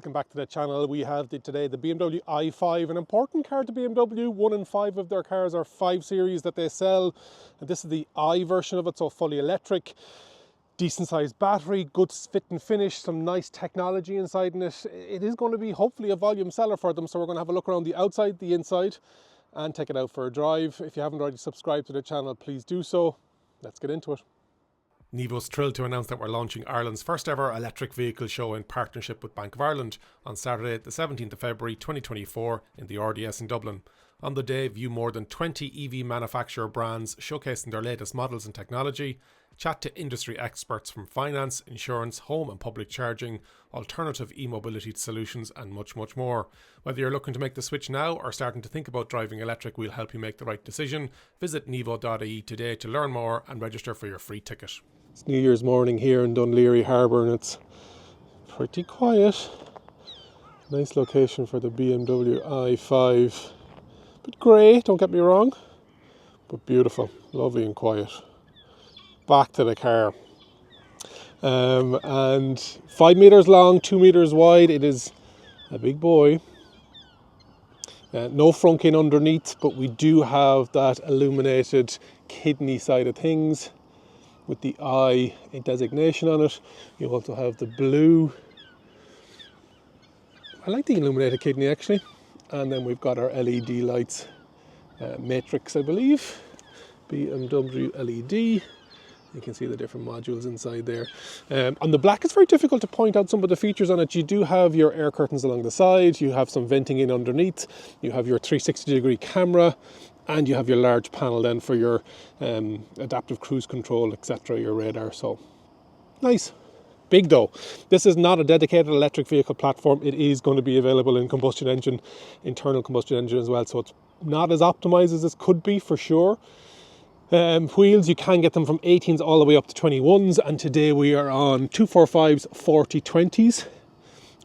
welcome back to the channel. We have today the BMW i5, an important car to BMW. 1 in 5 of their cars are 5 Series that they sell, and this is the i version of it, so fully electric, decent sized battery, good fit and finish, some nice technology inside in it. It is going to be hopefully a volume seller for them, so we're going to have a look around the outside, the inside, and take it out for a drive. If you haven't already subscribed to the channel, please do so. Let's get into it. Nevo's thrilled to announce that we're launching Ireland's first ever electric vehicle show in partnership with Bank of Ireland on Saturday the 17th of February 2024 in the RDS in Dublin. On the day, view more than 20 EV manufacturer brands showcasing their latest models and technology, chat to industry experts from finance, insurance, home and public charging, alternative e-mobility solutions and much more. Whether you're looking to make the switch now or starting to think about driving electric, we'll help you make the right decision. Visit nevo.ie today to learn more and register for your free ticket. It's New Year's morning here in Dunleary Harbour and it's pretty quiet. Nice location for the BMW i5. Bit grey, don't get me wrong, but beautiful, lovely and quiet. Back to the car. And 5 meters long, 2 meters wide. It is a big boy. No frunking underneath, but we do have that illuminated kidney side of things with the I designation on it. You also have the blue. I like the illuminated kidney actually. And then we've got our LED lights, matrix I believe, BMW LED. You can see the different modules inside there. On the black, it's very difficult to point out some of the features on it. You do have your air curtains along the side, you have some venting in underneath, you have your 360-degree camera, and you have your large panel then for your adaptive cruise control, etc., your radar. So nice. Big though. This is not a dedicated electric vehicle platform. It is going to be available in combustion engine, internal combustion engine as well. So it's not as optimized as this could be for sure. Wheels, you can get them from 18s all the way up to 21s. And today we are on 245s, 4020s.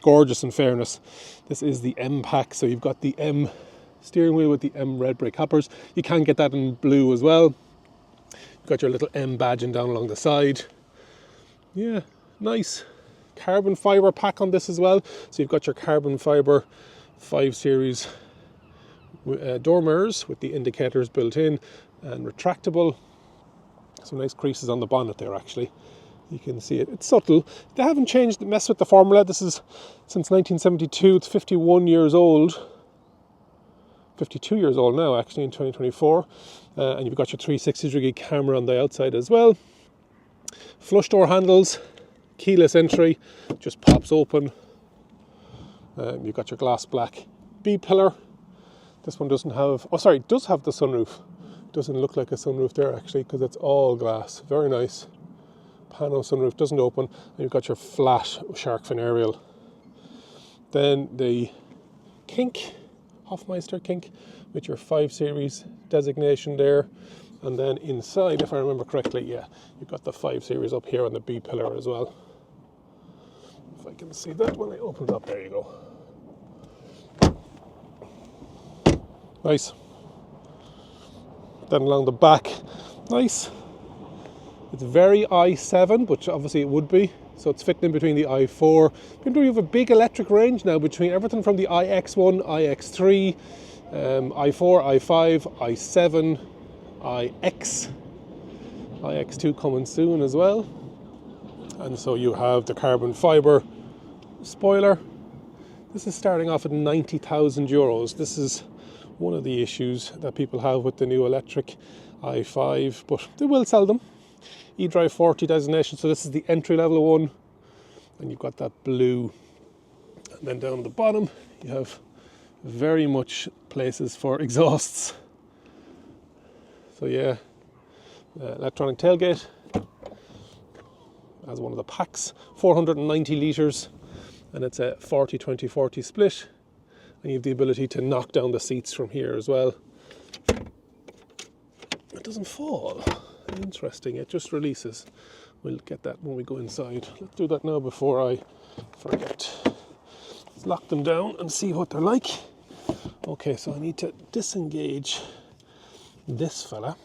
Gorgeous in fairness. This is the M pack. So you've got the M steering wheel with the M red brake calipers. You can get that in blue as well. You've got your little M badging down along the side. Yeah. Nice carbon fibre pack on this as well. So you've got your carbon fibre 5 Series door mirrors with the indicators built in and retractable. Some nice creases on the bonnet there actually. You can see it. It's subtle. They haven't changed the mess with the formula. This is since 1972. It's 51 years old. 52 years old now actually in 2024. And you've got your 360-degree camera on the outside as well. Flush door handles. Keyless entry, just pops open. You've got your glass black B-pillar. This one doesn't have, oh sorry, it does have the sunroof. Doesn't look like a sunroof there actually because it's all glass. Very nice. Pano sunroof, doesn't open. And you've got your flat shark fin aerial. Then the kink, Hofmeister kink with your 5 Series designation there. And then inside, if I remember correctly, yeah, you've got the 5 Series up here on the B-pillar as well. If I can see that when I open it up, there you go. Nice. Then along the back, nice. It's very i7, which obviously it would be. So it's fitting in between the i4. We have a big electric range now between everything from the iX1, iX3, i4, i5, i7, iX, iX2 coming soon as well. And so you have the carbon fibre spoiler. This is starting off at 90,000 euros. This is one of the issues that people have with the new electric i5, but they will sell them. eDrive 40 designation, so this is the entry level one. And you've got that blue. And then down the bottom, you have very much places for exhausts. So yeah, electronic tailgate as one of the packs, 490 litres, and it's a 40-20-40 split. And you have the ability to knock down the seats from here as well. It doesn't fall. Interesting, it just releases. We'll get that when we go inside. Let's do that now before I forget. Let's lock them down and see what they're like. Okay, so I need to disengage this fella.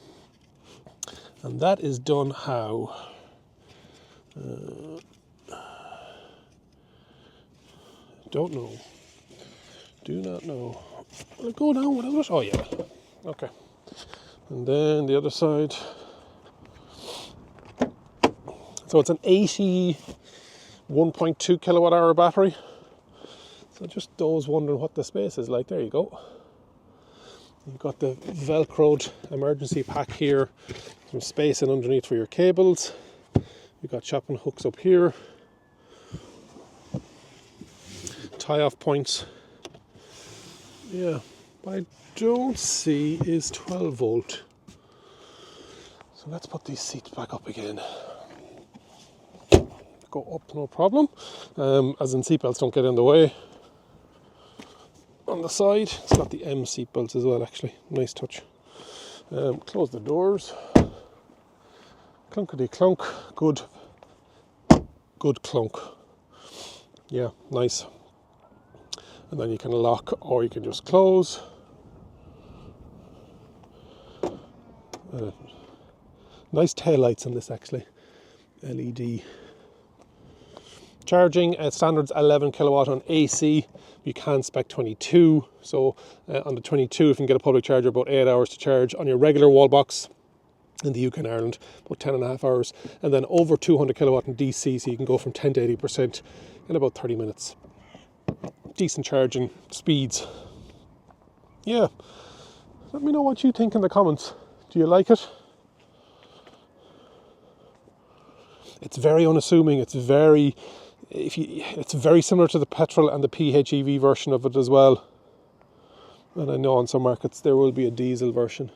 And that is done how? Don't know. Do not know. Will it go down without it? Oh yeah. Okay. And then the other side. So it's an 80 1.2 kilowatt hour battery. So just those wondering what the space is like, there you go. You've got the velcroed emergency pack here, some space in underneath for your cables. You've got chopping hooks up here, tie off points. Yeah, what I don't see is 12 volt. So let's put these seats back up again. Go up, no problem. As in seatbelts don't get in the way. On the side, it's got the M seatbelts as well, actually. Nice touch. Close the doors. Clunkety clunk. Good clunk. Yeah, nice. And then you can lock or you can just close. Nice tail lights on this, actually. LED. Charging standards 11 kilowatt on AC. You can spec 22. So on the 22, if you can get a public charger, about 8 hours to charge. On your regular wall box in the UK and Ireland, about 10.5 hours. And then over 200 kilowatt in DC, so you can go from 10 to 80% in about 30 minutes. Decent charging speeds. Yeah. Let me know what you think in the comments. Do you like it? It's very unassuming. It's very similar to the petrol and the PHEV version of it as well. And I know on some markets there will be a diesel version.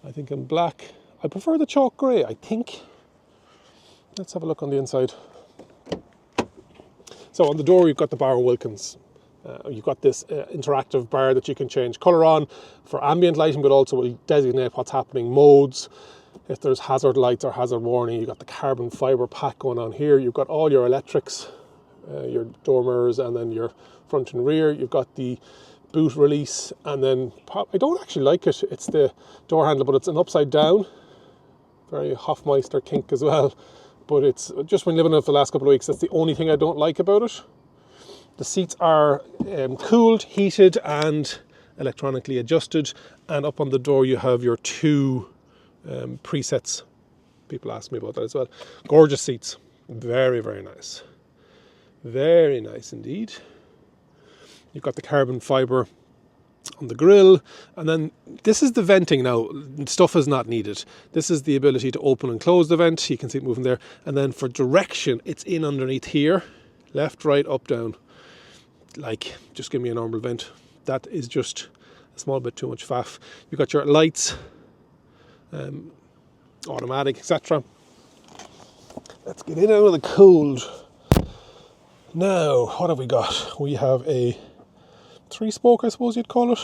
I think in black. I prefer the chalk grey, I think. Let's have a look on the inside. So on the door you've got the Bar & Wilkins. You've got this interactive bar that you can change colour on for ambient lighting, but also will designate what's happening, modes. If there's hazard lights or hazard warning, you've got the carbon fibre pack going on here. You've got all your electrics, your door mirrors, and then your front and rear. You've got the boot release, and then I don't actually like it. It's the door handle, but it's an upside down. Very Hofmeister kink as well. But it's just when living in it for the last couple of weeks, that's the only thing I don't like about it. The seats are cooled, heated, and electronically adjusted. And up on the door, you have your two presets. People ask me about that as well. Gorgeous seats. Very, very nice. Very nice indeed. You've got the carbon fibre on the grille, and then this is the venting now. Stuff is not needed. This is the ability to open and close the vent. You can see it moving there. And then for direction, it's in underneath here. Left, right, up, down. Like, just give me a normal vent. That is just a small bit too much faff. You've got your lights, automatic, etc. Let's get in out of the cold. Now, what have we got? We have a 3-spoke, I suppose you'd call it.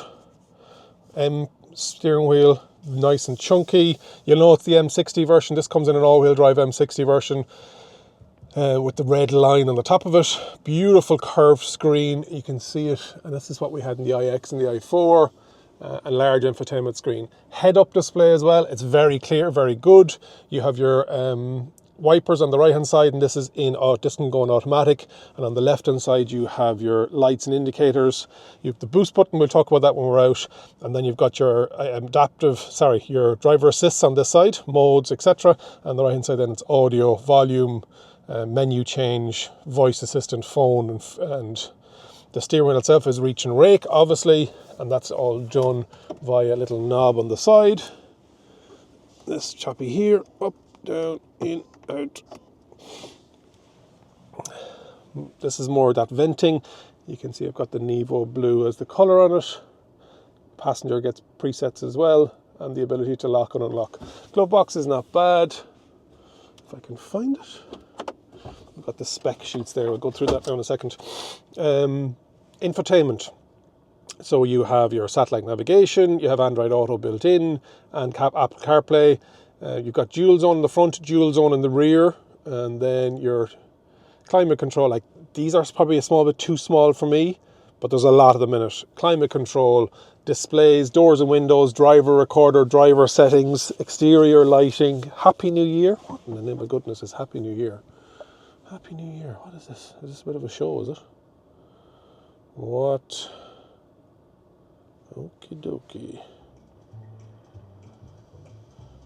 Steering wheel, nice and chunky. You'll know it's the M60 version. This comes in an all-wheel drive M60 version with the red line on the top of it. Beautiful curved screen. You can see it. And this is what we had in the iX and the i4. A large infotainment screen. Head-up display as well. It's very clear, very good. You have your wipers on the right hand side, and this is this can go in automatic. And on the left hand side you have your lights and indicators. You have the boost button, we'll talk about that when we're out. And then you've got your your driver assists on this side, modes, etc. And the right hand side then it's audio, volume, menu change, voice assistant, phone, and the steering wheel itself is reach and rake, obviously, and that's all done via a little knob on the side. This choppy here, up, down, in, out. This is more that venting. You can see I've got the Nevo blue as the colour on it. Passenger gets presets as well, and the ability to lock and unlock. Glove box is not bad. If I can find it. I've got the spec sheets there. We'll go through that now in a second. Infotainment. So you have your satellite navigation, you have Android Auto built in, and Apple CarPlay. You've got dual zone in the front, dual zone in the rear, and then your climate control. Like, these are probably a small bit too small for me, but there's a lot of them in it. Climate control, displays, doors and windows, driver recorder, driver settings, exterior lighting. Happy New Year. What in the name of goodness is Happy New Year? Happy New Year. What is this? Is this a bit of a show, is it? What? Okie dokie.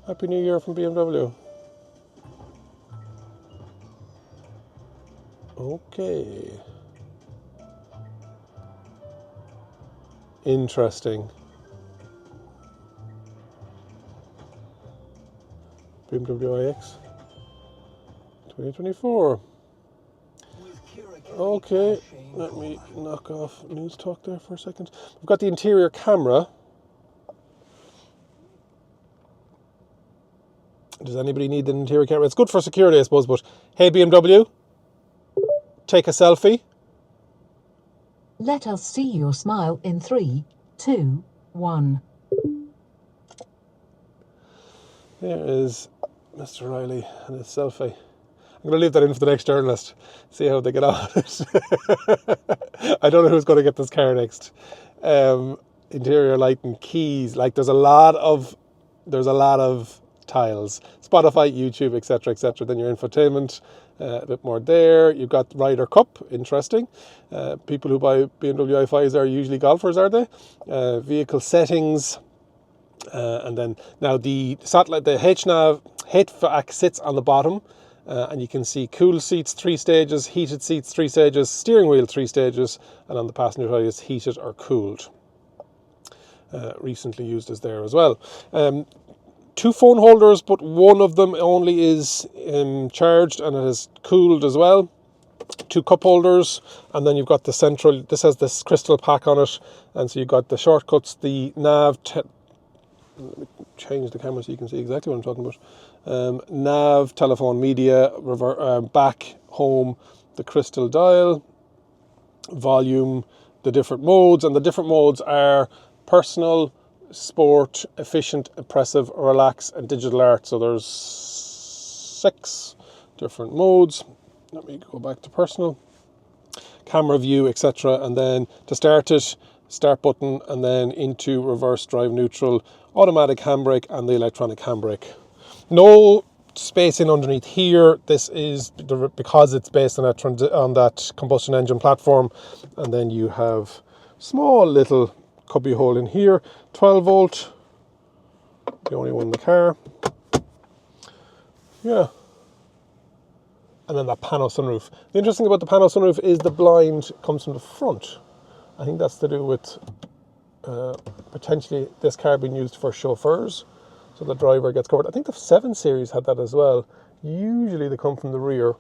Happy New Year from BMW. Okay. Interesting. BMW iX 2024. Okay, let me knock off news talk there for a second. We've got the interior camera. Does anybody need an interior camera? It's good for security, I suppose, but hey, BMW, take a selfie. Let us see your smile in 3, 2, 1. There is Mr. Riley and his selfie. I'm going to leave that in for the next journalist. See how they get on it. I don't know who's going to get this car next. Interior lighting, keys. Like there's a lot of tiles. Spotify, YouTube, etc., etc. Then your infotainment, a bit more there. You've got Ryder Cup, interesting. People who buy BMW i5s are usually golfers, are they? Vehicle settings. And then now the satellite, the HVAC sits on the bottom. And you can see cool seats 3 stages, heated seats 3 stages, steering wheel 3 stages, and on the passenger side is heated or cooled. Recently used as there as well. 2 phone holders, but one of them only is charged and it is cooled as well. 2 cup holders, and then you've got the central, this has this crystal pack on it, and so you've got the shortcuts, the nav, let me change the camera so you can see exactly what I'm talking about. Nav, telephone, media, back, home, the crystal dial, volume, the different modes, and the different modes are personal, sport, efficient, impressive, relax, and digital art. So there's 6 different modes. Let me go back to personal, camera view, etc. And then to start it, start button, and then into reverse drive neutral, automatic handbrake, and the electronic handbrake. No spacing underneath here. This is because it's based on that combustion engine platform. And then you have small little cubby hole in here, 12 volt, the only one in the car. Yeah. And then that pano sunroof. The interesting thing about the pano sunroof is the blind comes from the front. I think that's to do with potentially this car being used for chauffeurs, so the driver gets covered. I think the 7 Series had that as well. Usually they come from the rear.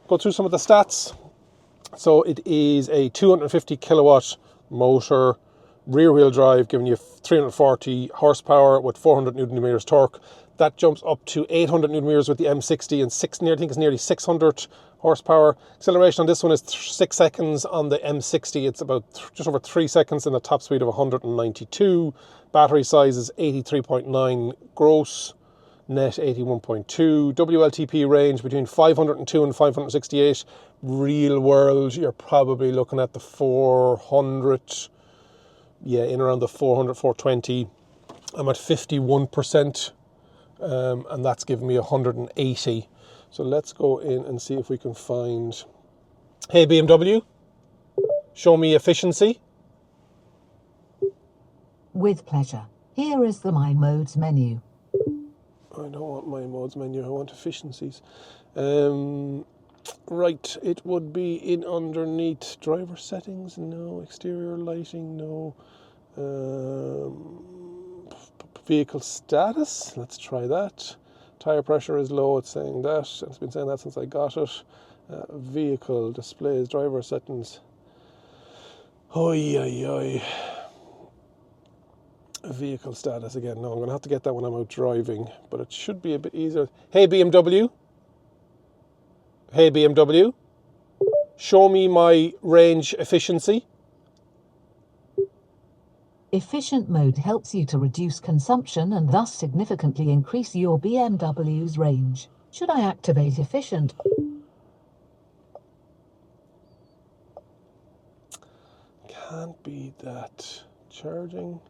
Go through some of the stats. So it is a 250 kilowatt motor, rear wheel drive, giving you 340 horsepower with 400 newton meters torque. That jumps up to 800 newton meters with the M60 and I think it's nearly 600 horsepower. Acceleration on this one is 6 seconds. On the M60, it's about just over 3 seconds and a top speed of 192. Battery size is 83.9 gross, net 81.2. WLTP range between 502 and 568. Real world, you're probably looking at the 400, in around the 400, 420. I'm at 51%. And that's giving me 180. So let's go in and see if we can find, hey BMW, show me efficiency. With pleasure. Here is the My Modes menu. I don't want My Modes menu, I want efficiencies. Right, it would be in underneath driver settings, no. Exterior lighting, no. Vehicle status, let's try that. Tire pressure is low, it's saying that. It's been saying that since I got it. Vehicle displays, driver settings. Vehicle status again. No, I'm going to have to get that when I'm out driving, but it should be a bit easier. Hey BMW. Hey BMW. Show me my range efficiency. Efficient mode helps you to reduce consumption and thus significantly increase your BMW's range. Should I activate efficient? Can't be that. Charging.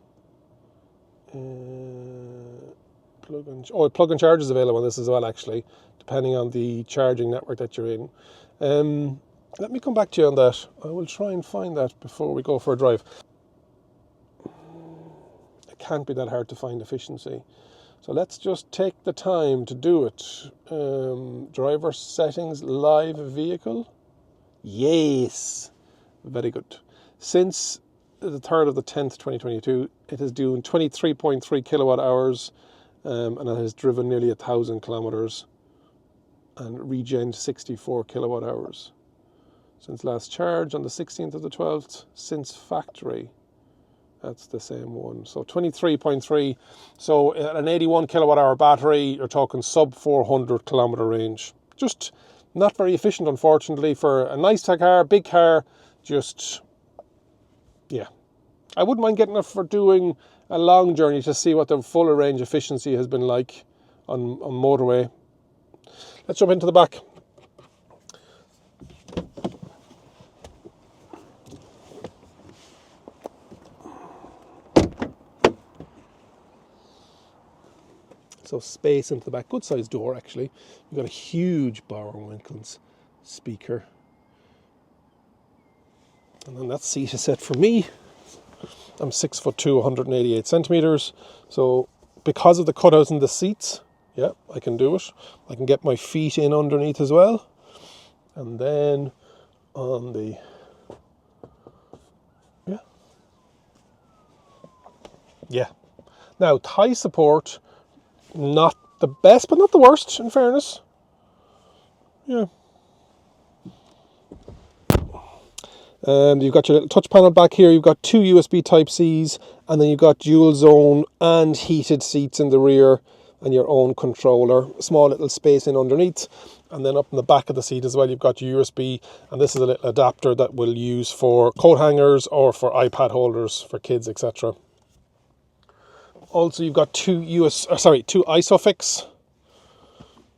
Plug and charge is available on this as well, actually, depending on the charging network that you're in. Let me come back to you on that. I will try and find that before we go for a drive. It can't be that hard to find efficiency. So let's just take the time to do it. Driver settings, live vehicle. Yes, very good. Since the 3rd of the 10th, 2022, it is doing 23.3 kilowatt hours, and it has driven nearly 1,000 kilometers and regened 64 kilowatt hours. Since last charge on the 16th of the 12th, since factory. That's the same one. So 23.3. So an 81 kilowatt hour battery, you're talking sub 400 kilometer range. Just not very efficient, unfortunately, for a nice car, big car. Just, yeah. I wouldn't mind getting it for doing a long journey to see what the fuller range efficiency has been like on motorway. Let's jump into the back. So space into the back, good sized door actually. You've got a huge Bauer-Winkels speaker. And then that seat is set for me. I'm 6'2", 188 centimeters. So because of the cutouts in the seats, yeah, I can do it. I can get my feet in underneath as well. And then on the, yeah. Now thigh support, not the best, but not the worst, in fairness. Yeah. You've got your little touch panel back here. You've got 2 USB Type-Cs, and then you've got dual zone and heated seats in the rear, and your own controller. A small little space in underneath, and then up in the back of the seat as well, you've got your USB, and this is a little adapter that we'll use for coat hangers or for iPad holders for kids, etc. Also, you've got 2 ISOFIX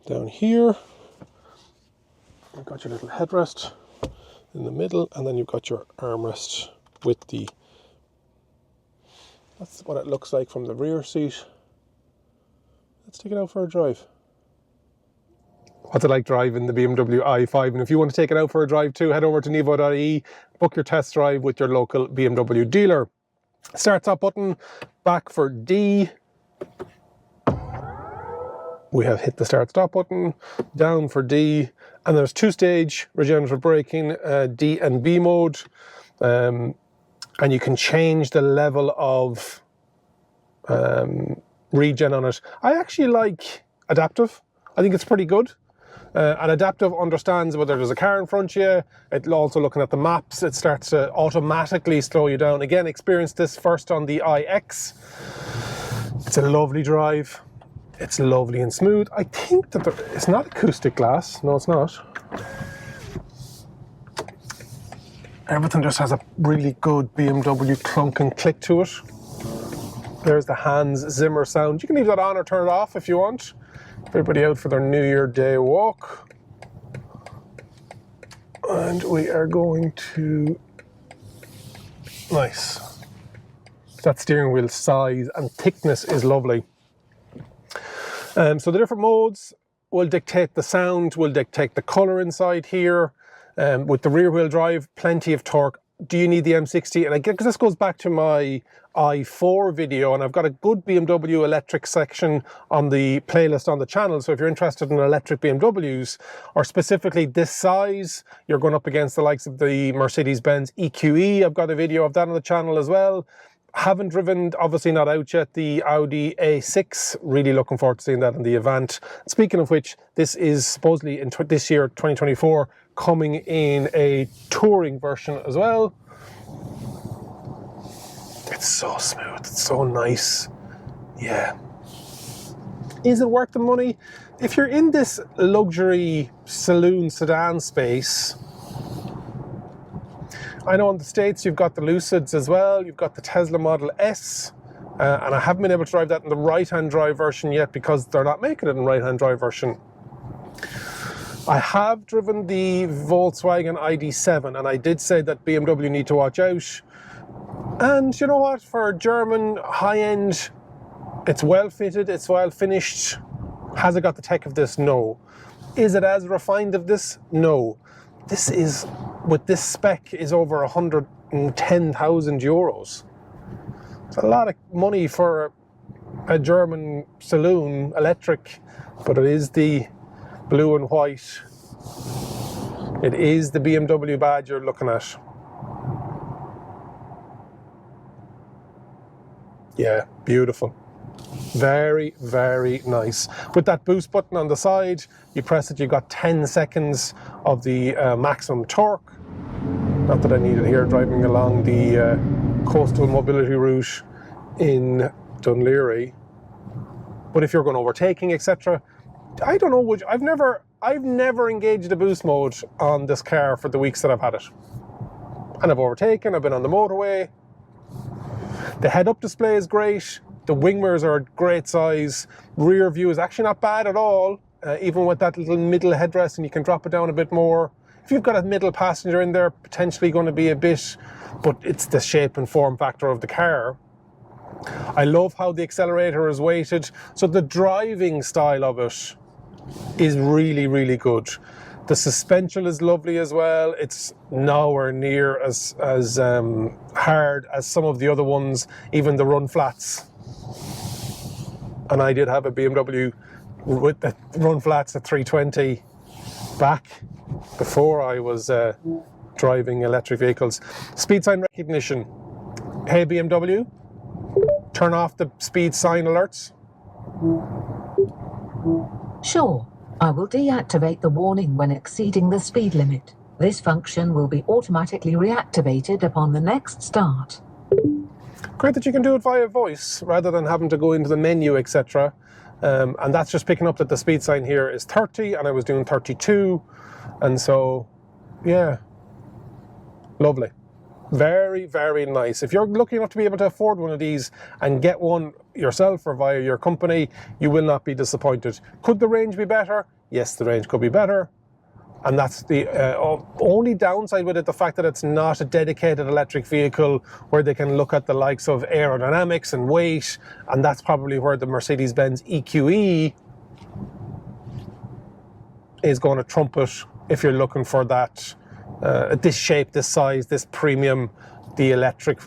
down here. You've got your little headrest in the middle, and then you've got your armrest with the, that's what it looks like from the rear seat. Let's take it out for a drive. What's it like driving the BMW i5? And if you want to take it out for a drive too, head over to nevo.ie, book your test drive with your local BMW dealer. Start stop button, back for D. We have hit the start stop button, down for D, and there's 2-stage regenerative braking, D and B mode, and you can change the level of regen on it. I actually like adaptive. I think it's pretty good. And adaptive understands whether there's a car in front of you. It's also looking at the maps. It starts to automatically slow you down. Again, experience this first on the iX. It's a lovely drive. It's lovely and smooth. I think that it's not acoustic glass. No, it's not. Everything just has a really good BMW clunk and click to it. There's the Hans Zimmer sound. You can leave that on or turn it off if you want. Everybody out for their New Year Day walk. And we are going to, nice. That steering wheel size and thickness is lovely. So the different modes will dictate the sound, will dictate the colour inside here. With the rear wheel drive, plenty of torque. Do you need the M60? And again, because this goes back to my i4 video, and I've got a good BMW electric section on the playlist on the channel. So if you're interested in electric BMWs, or specifically this size, you're going up against the likes of the Mercedes-Benz EQE. I've got a video of that on the channel as well. Haven't driven, obviously not out yet, the Audi A6. Really looking forward to seeing that in the event. Speaking of which, this is supposedly in this year, 2024, coming in a touring version as well. It's so smooth, it's so nice. Yeah. Is it worth the money? If you're in this luxury saloon sedan space, I know in the States you've got the Lucids as well, you've got the Tesla Model S, and I haven't been able to drive that in the right-hand drive version yet because they're not making it in right-hand drive version. I have driven the Volkswagen ID.7, and I did say that BMW need to watch out. And you know what, for German high-end, it's well fitted, it's well finished. Has it got the tech of this? No. Is it as refined of this? No. This is with this spec is over 110,000 euros. It's a lot of money for a German saloon electric, but it is the blue and white. It is the BMW badge you're looking at. Yeah, beautiful. Very, very nice. With that boost button on the side, you press it, you've got 10 seconds of the maximum torque. Not that I need it here driving along the coastal mobility route in Dunleary. But if you're going overtaking, etc., I don't know, I've never engaged the boost mode on this car for the weeks that I've had it. And I've overtaken, I've been on the motorway. The head-up display is great. The wing mirrors are a great size. Rear view is actually not bad at all, even with that little middle headrest, and you can drop it down a bit more. If you've got a middle passenger in there, potentially going to be a bit, but it's the shape and form factor of the car. I love how the accelerator is weighted. So the driving style of it is really, really good. The suspension is lovely as well. It's nowhere near as hard as some of the other ones, even the run flats. And I did have a BMW with the run flats at 320 back before I was driving electric vehicles. Speed sign recognition. Hey BMW, turn off the speed sign alerts. Sure, I will deactivate the warning when exceeding the speed limit. This function will be automatically reactivated upon the next start. Great that you can do it via voice rather than having to go into the menu, etc. And that's just picking up that the speed sign here is 30 and I was doing 32. And so, yeah, lovely. Very, very nice. If you're lucky enough to be able to afford one of these and get one yourself or via your company, you will not be disappointed. Could the range be better? Yes, the range could be better. And that's the only downside with it, the fact that it's not a dedicated electric vehicle where they can look at the likes of aerodynamics and weight, and that's probably where the Mercedes-Benz EQE is going to trump it if you're looking for that, this shape, this size, this premium, the electric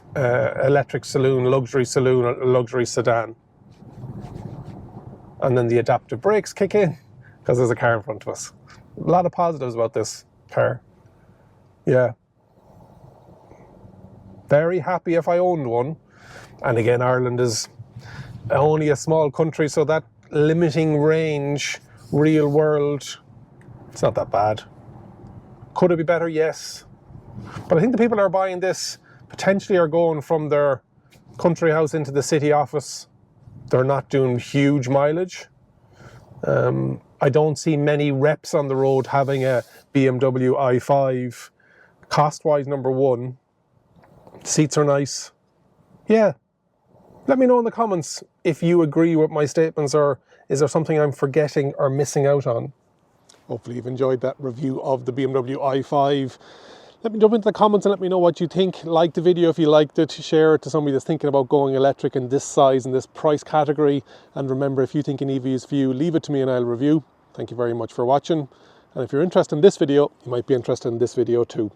saloon, luxury sedan. And then the adaptive brakes kick in because there's a car in front of us. A lot of positives about this car. Yeah. Very happy if I owned one. And again, Ireland is only a small country, so that limiting range, real world, it's not that bad. Could it be better? Yes. But I think the people who are buying this potentially are going from their country house into the city office. They're not doing huge mileage. I don't see many reps on the road having a BMW i5. Cost-wise, number one. Seats are nice. Yeah. Let me know in the comments if you agree with my statements, or is there something I'm forgetting or missing out on. Hopefully you've enjoyed that review of the BMW i5. Let me jump into the comments and let me know what you think. Like the video if you liked it. Share it to somebody that's thinking about going electric in this size and this price category. And remember, if you think an EV is for you, leave it to me and I'll review. Thank you very much for watching. And if you're interested in this video, you might be interested in this video too.